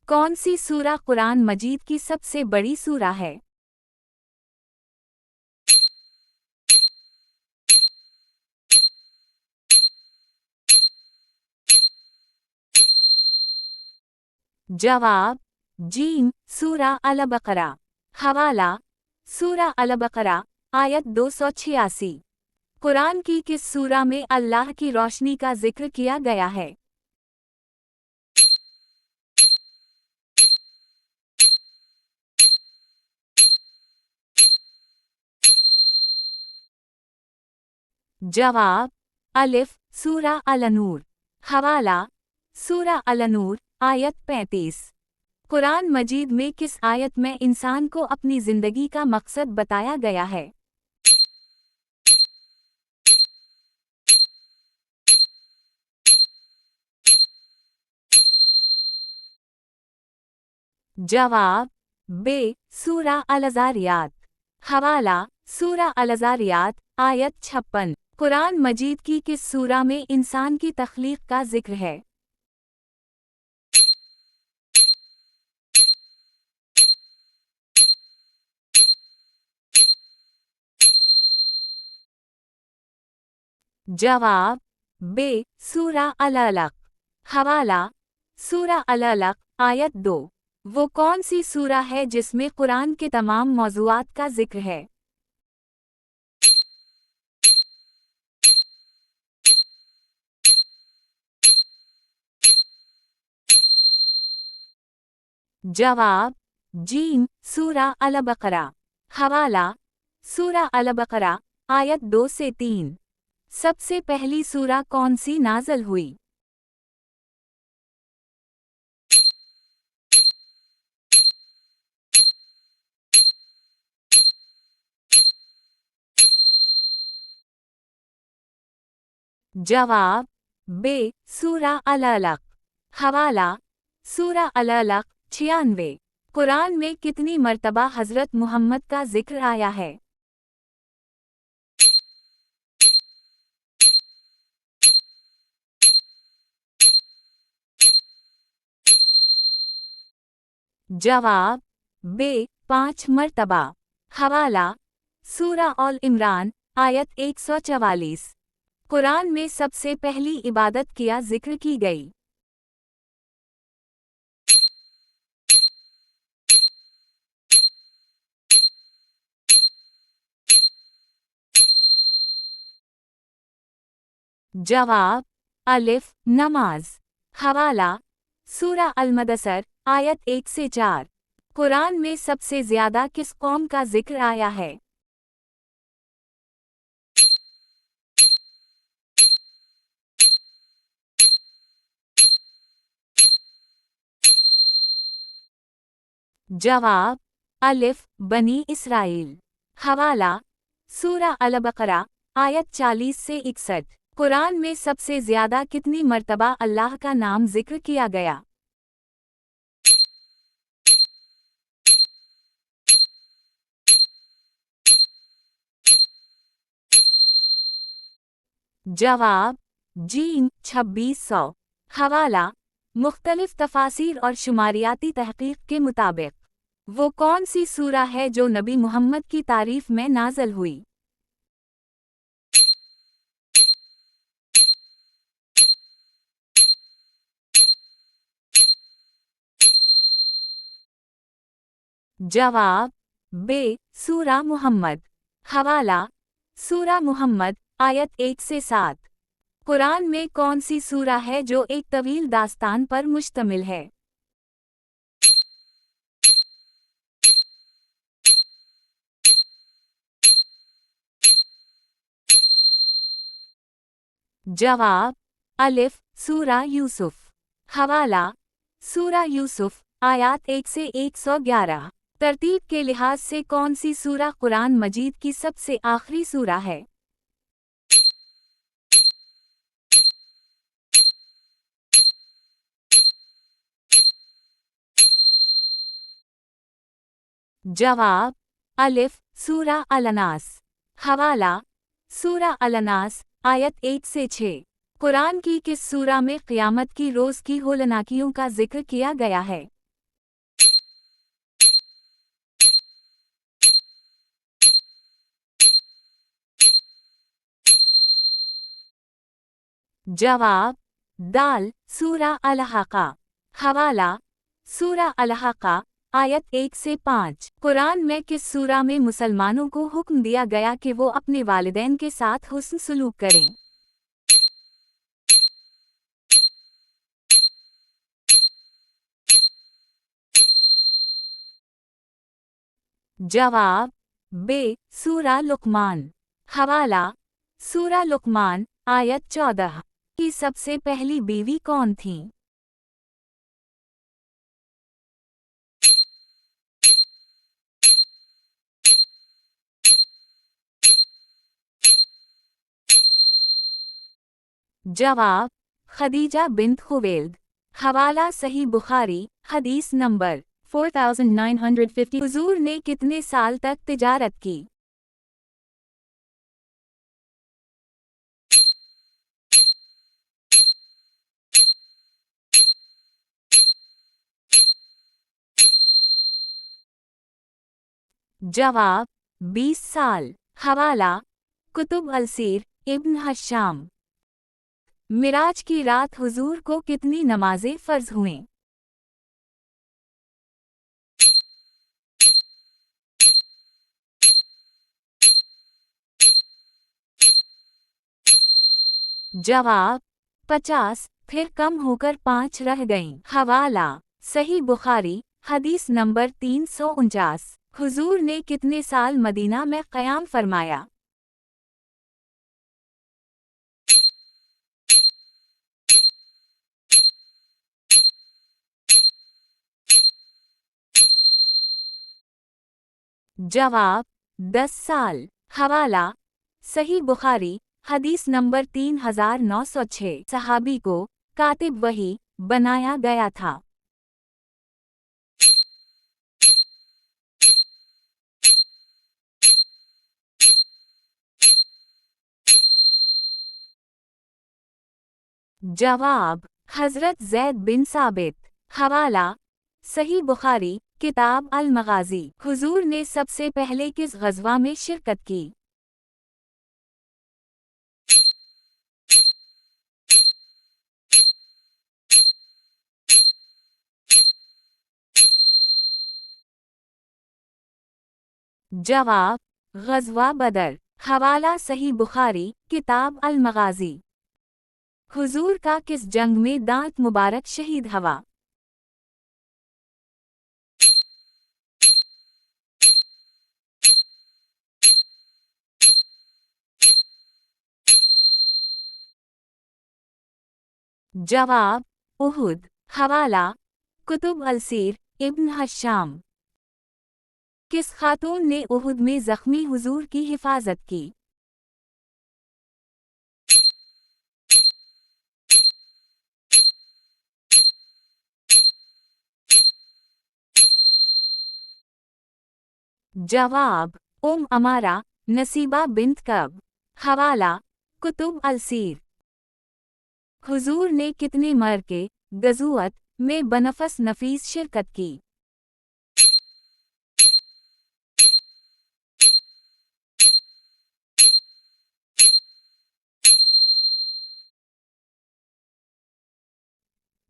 कौन सी सूरा कुरान मजीद की सबसे बड़ी सूरा है? जवाब जीम सूरा अल-बकरा। हवाला सूरा अल-बकरा आयत 286। कुरान की किस सूरा में अल्लाह की रोशनी का जिक्र किया गया है? जवाब अलिफ सूरा अल-नूर। हवाला सूरा अल-नूर आयत 35। कुरान मजीद में किस आयत में इंसान को अपनी जिंदगी का मकसद बताया गया है? जवाब बे सूरा अल-ज़ारियात। हवाला सूरा अल-ज़ारियात आयत 56। कुरान मजीद की किस सूरा में इंसान की तख्लीक का जिक्र है? जवाब बे सूरा अल-अलक। हवाला सूरा अल-अलक आयत 2। वो कौन सी सूरा है जिसमें कुरान के तमाम मौज़ूआत का जिक्र है? जवाब जीम सूरा अल-बकरा। हवाला सूरा अल-बकरा आयत 2 से 3। सबसे पहली सूरा कौन सी नाज़िल हुई? जवाब बे सूरा अल-अलक। हवाला सूरा अल-अलक 96। कुरान में कितनी मर्तबा हज़रत मुहम्मद का जिक्र आया है? जवाब बे 5 मर्तबा। हवाला सूरा अल इमरान आयत 144। कुरान में सबसे पहली इबादत किया जिक्र की गई? जवाब अलिफ नमाज। हवाला सूरा अल-मदसर आयत 1 से 4। कुरान में सबसे ज्यादा किस कौम का जिक्र आया है? जवाब अलिफ बनी इसराइल। हवाला सूरा अल-बकरा आयत 40 से 61। कुरान में सबसे ज्यादा कितनी मर्तबा अल्लाह का नाम जिक्र किया गया? जवाब जीम 2600। हवाला मुख्तलिफ तफासिर और शुमारियाती तहकीक के मुताबिक वो कौन सी सूरा है जो नबी मुहम्मद की तारीफ में नाज़िल हुई? जवाब बे सूरा मुहम्मद। हवाला सूरा मुहम्मद आयत 1 से 7। कुरान में कौन सी सूरा है जो एक तवील दास्तान पर मुश्तमिल है? जवाब अलिफ सूरा यूसुफ। हवाला सूरा यूसुफ आयत 1 से 111। तरतीब के लिहाज से कौन सी सूरा कुरान मजीद की सबसे आखिरी सूरा है? जवाब अलिफ सूरा अल-नास। हवाला सूरा अल-नास आयत 1 से 6। कुरान की किस सूरा में क़यामत की रोज़ की होलनाकियों का जिक्र किया गया है? जवाब दाल सूरा अल-हक़ा। हवाला सूरा अल-हक़ा आयत 1 से 5। कुरान में किस सूरा में मुसलमानों को हुक्म दिया गया कि वो अपने वालिदैन के साथ हुस्न सलूक करें? जवाब बे सूरा लुक़मान। हवाला सूरा लुक़मान आयत 14 की सबसे पहली बीवी कौन थी? जवाब खदीजा बिन्त खुवैलिद। हवाला सही बुखारी हदीस नंबर 4950। हुजूर ने कितने साल तक तिजारत की? जवाब 20 साल। हवाला कुतुब अलसीर इब्न हशाम। मिराज की रात हुजूर को कितनी नमाजें फ़र्ज हुईं? जवाब 50, फिर कम होकर 5 रह गईं। हवाला सही बुखारी हदीस नंबर 349। हुजूर ने कितने साल मदीना में क़याम फरमाया? जवाब 10 साल। हवाला सही बुखारी हदीस नंबर 3906। सहाबी को कातिब वही बनाया गया था। जवाब हज़रत ज़ैद बिन साबित। हवाला सही बुखारी किताब अल मगाज़ी। हुजूर ने सबसे पहले किस ग़ज़वा में शिरकत की? जवाब ग़ज़वा बदर। हवाला सही बुखारी किताब अल मगाज़ी। हुजूर का किस जंग में दांत मुबारक शहीद हुआ? जवाब उहुद। हवाला कुतुब अलसीर इब्न हशाम। किस खातून ने उहुद में ज़ख्मी हुजूर की हिफाजत की? जवाब अमारा नसीबा बिन्त कब। हवाला कुतुब अलसीर। हुजूर ने कितने मर के गज़ुवत में बनफस नफीस शिरकत की?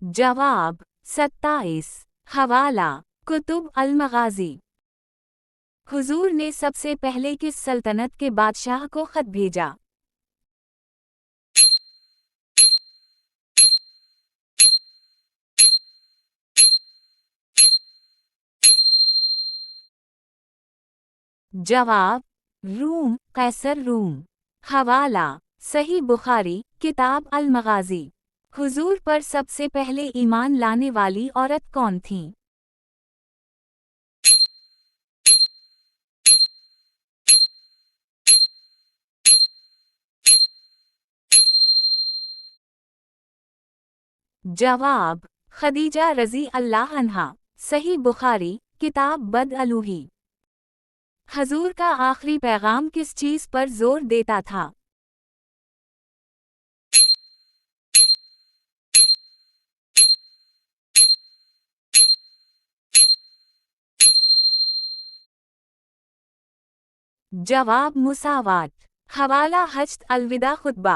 जवाब 27। हवाला कुतुब अल मगाज़ी। हुजूर ने सबसे पहले किस सल्तनत के बादशाह को खत भेजा? जवाब रूम कैसर रूम। हवाला सही बुखारी किताब अल मगाज़ी। हुजूर पर सबसे पहले ईमान लाने वाली औरत कौन थी? जवाब खदीजा रज़ी अल्लाह अन्हा। सही बुखारी किताब बद अलूही। हजूर का आखिरी पैगाम किस चीज़ पर जोर देता था? जवाब मुसावात। हवाला हज्त अलविदा खुतबा।